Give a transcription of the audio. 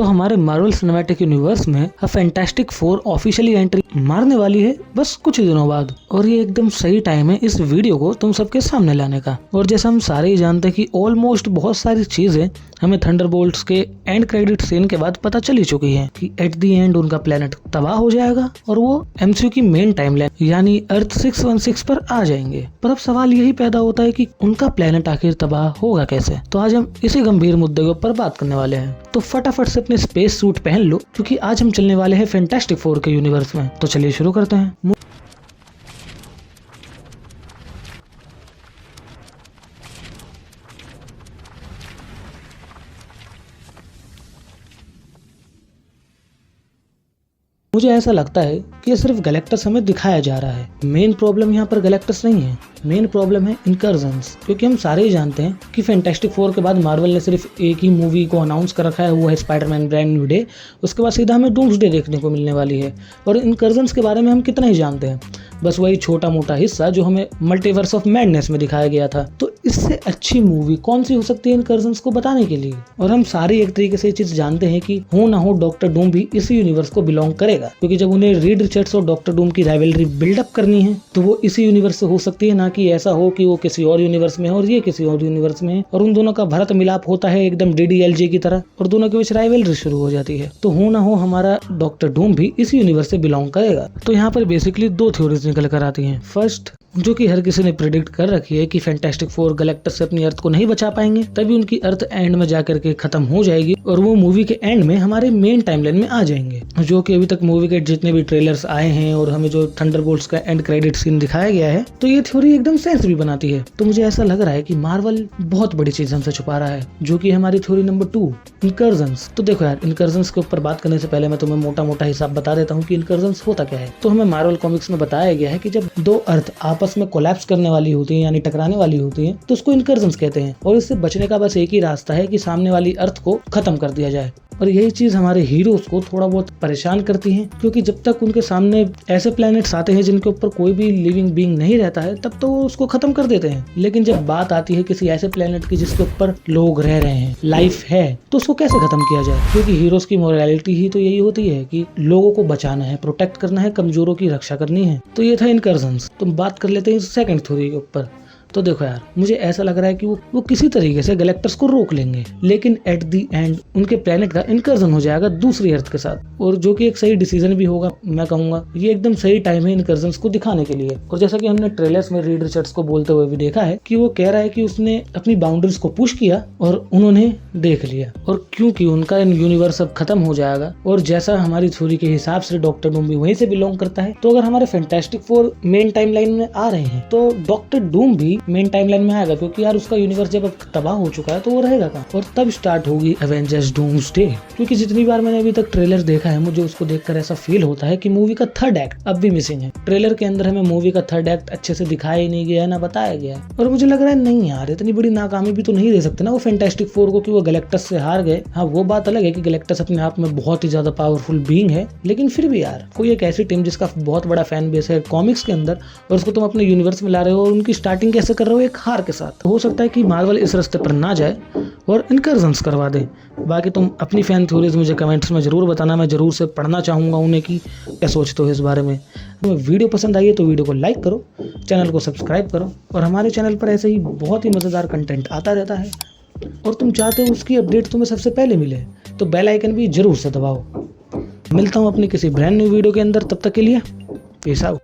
तो हमारे Marvel cinematic universe में फैंटास्टिक फोर ऑफिशियली एंट्री मारने वाली है बस कुछ ही दिनों बाद, और ये एकदम सही टाइम है इस वीडियो को तुम सबके सामने लाने का। और जैसा हम सारे ही जानते हैं कि ऑलमोस्ट बहुत सारी चीजें हमें थंडरबोल्ट्स के एंड क्रेडिट सीन के बाद पता चल ही चुकी है कि एट द एंड उनका प्लेनेट तबाह हो जाएगा और वो एमसीयू की मेन टाइमलाइन यानी अर्थ 616 पर आ जाएंगे। पर अब सवाल यही पैदा होता है कि उनका प्लेनेट आखिर तबाह होगा कैसे। तो आज हम इसी गंभीर मुद्दे के ऊपर बात करने वाले हैं। तो फटाफट से अपने स्पेस सूट पहन लो क्योंकि आज हम चलने वाले हैं फैंटास्टिक फोर के यूनिवर्स में। तो चलिए शुरू करते हैं। मुझे ऐसा लगता है कि ये सिर्फ गैलेक्टस हमें दिखाया जा रहा है। मेन प्रॉब्लम यहाँ पर गैलेक्टस नहीं है, मेन प्रॉब्लम है इनकर्जन्स। क्योंकि हम सारे ही जानते हैं कि फैंटास्टिक फोर के बाद मार्वल ने सिर्फ एक ही मूवी को अनाउंस कर रखा है, वो है स्पाइडरमैन ब्रांड न्यू डे। उसके बाद सीधा हमें डूम्सडे देखने को मिलने वाली है। और इनकर्जन्स के बारे में हम कितना ही जानते हैं, बस वही छोटा मोटा हिस्सा जो हमें मल्टीवर्स ऑफ मैडनेस में दिखाया गया था। तो इससे अच्छी मूवी कौन सी हो सकती है इनकर्जन्स को बताने के लिए। और हम सारे एक तरीके से ये चीज जानते हैं कि हो ना हो डॉक्टर डूम भी इसी यूनिवर्स को बिलोंग करेगा, क्योंकि जब उन्हें रीड रिचर्ड्स और डॉक्टर डूम की राइवलरी बिल्डअप करनी है तो वो इसी यूनिवर्स से हो सकती है, ना कि ऐसा हो कि वो किसी और यूनिवर्स में है और ये किसी और यूनिवर्स में है और उन दोनों का भरत मिलाप होता है एकदम DDLJ की तरह और दोनों के बीच राइवलरी शुरू हो जाती है। तो हो ना हो हमारा डॉक्टर डूम भी इसी यूनिवर्स से बिलोंग करेगा। तो यहाँ पर बेसिकली दो थ्योरीज निकल कर आती हैं। फर्स्ट, जो कि हर किसी ने प्रेडिक्ट कर रखी है कि फैंटास्टिक फोर गैलेक्टस से अपनी अर्थ को नहीं बचा पाएंगे, तभी उनकी अर्थ एंड में जाकर के खत्म हो जाएगी और वो मूवी के एंड में हमारे मेन टाइमलाइन में आ जाएंगे। जो कि अभी तक मूवी के जितने भी ट्रेलर्स आए हैं और हमें जो थंडरबोल्ट्स का एंड क्रेडिट सीन दिखाया गया है, तो ये थ्योरी एकदम सेंस भी बनाती है। तो मुझे ऐसा लग रहा है कि मार्वल बहुत बड़ी चीज हमसे छुपा रहा है, जो कि हमारी थ्योरी नंबर 2, इनकर्जन्स। तो देखो यार, इनकर्जन्स के ऊपर बात करने से पहले मैं तुम्हें मोटा मोटा हिसाब बता देता हूँ कि इनकर्जन्स होता क्या है। तो हमें मार्वल कॉमिक्स में बताया गया है कि जब दो अर्थ आपस में कोलैप्स करने वाली होती है यानी टकराने वाली होती है तो उसको इनकर्जन्स कहते हैं। और इससे बचने का बस एक ही रास्ता है कि सामने वाली अर्थ को खत्म कर दिया जाए। और यही चीज हमारे हीरोज को थोड़ा बहुत परेशान करती है, क्योंकि जब तक उनके सामने ऐसे प्लैनेट्स आते हैं जिनके ऊपर कोई भी लिविंग बीइंग नहीं रहता है, तब तो वो उसको खत्म कर देते हैं। लेकिन जब बात आती है किसी ऐसे प्लैनेट की जिसके ऊपर लोग रह रहे हैं, लाइफ है, तो उसको कैसे खत्म किया जाए। क्योंकि हीरोज की मोरालिटी ही तो यही होती है कि लोगों को बचाना है, प्रोटेक्ट करना है, कमजोरों की रक्षा करनी है। तो ये था इनकर्जन्स। तो बात कर लेते हैं सेकंड थ्योरी के ऊपर। तो देखो यार, मुझे ऐसा लग रहा है कि वो किसी तरीके से गैलेक्टस को रोक लेंगे, लेकिन एट द एंड उनके प्लेनेट का इनकर्जन हो जाएगा दूसरी अर्थ के साथ, और जो कि एक सही डिसीजन भी होगा। मैं कहूंगा ये एकदम सही टाइम है इनकर्जन्स को दिखाने के लिए। और जैसा कि हमने ट्रेलर्स में रीड रिचर्ड्स को बोलते हुए भी देखा है कि वो कह रहा है कि उसने अपनी बाउंड्रीज को पुश किया और उन्होंने देख लिया। और क्योंकि उनका यूनिवर्स अब खत्म हो जाएगा, और जैसा हमारी थ्योरी के हिसाब से डॉक्टर डूम भी वहीं से बिलोंग करता है, तो अगर हमारे फैंटास्टिक फोर मेन टाइमलाइन में आ रहे हैं तो डॉक्टर डूम भी मेन टाइमलाइन में आएगा, क्योंकि यार उसका यूनिवर्स जब अब तबाह हो चुका है तो वो रहेगा कहाँ। और तब स्टार्ट होगी एवेंजर्स डूम्सडे। क्योंकि जितनी बार मैंने अभी तक ट्रेलर देखा है, मुझे उसको देखकर ऐसा फील होता है कि मूवी का थर्ड एक्ट अब भी मिसिंग है। ट्रेलर के अंदर हमें मूवी का थर्ड एक्ट अच्छे से दिखाया ही नहीं गया है, ना बताया गया है। और मुझे लग रहा है नहीं यार, इतनी बड़ी नाकामी भी तो नहीं दे सकते ना वो फैंटास्टिक फोर को कि वो गैलेक्टस से हार गए। हाँ, वो बात अलग है कि गैलेक्टस अपने आप में बहुत ही ज्यादा पावरफुल बीइंग है, लेकिन फिर भी यार कोई एक ऐसी टीम जिसका बहुत बड़ा फैन बेस है कॉमिक्स के अंदर, और उसको तुम अपने यूनिवर्स में ला रहे हो और उनकी स्टार्टिंग कैसे कर रहे हो, एक हार के साथ। हो सकता है कि मार्वल इस रास्ते पर ना जाए और इनकर्जन्स करवा दे। बाकी तुम अपनी फैन थ्योरीज मुझे कमेंट्स में जरूर बताना, मैं जरूर से पढ़ना चाहूँगा उन्हें कि क्या सोचते हो इस बारे में। तुम्हें वीडियो पसंद आई है तो वीडियो को लाइक करो, चैनल को सब्सक्राइब करो, और हमारे चैनल पर ऐसे ही बहुत ही मज़ेदार कंटेंट आता रहता है, और तुम चाहते हो उसकी अपडेट तुम्हें सबसे पहले मिले तो बेल आइकन भी जरूर से दबाओ। मिलता हूँ अपनी किसी ब्रांड न्यू वीडियो के अंदर, तब तक के लिए पीस आउट।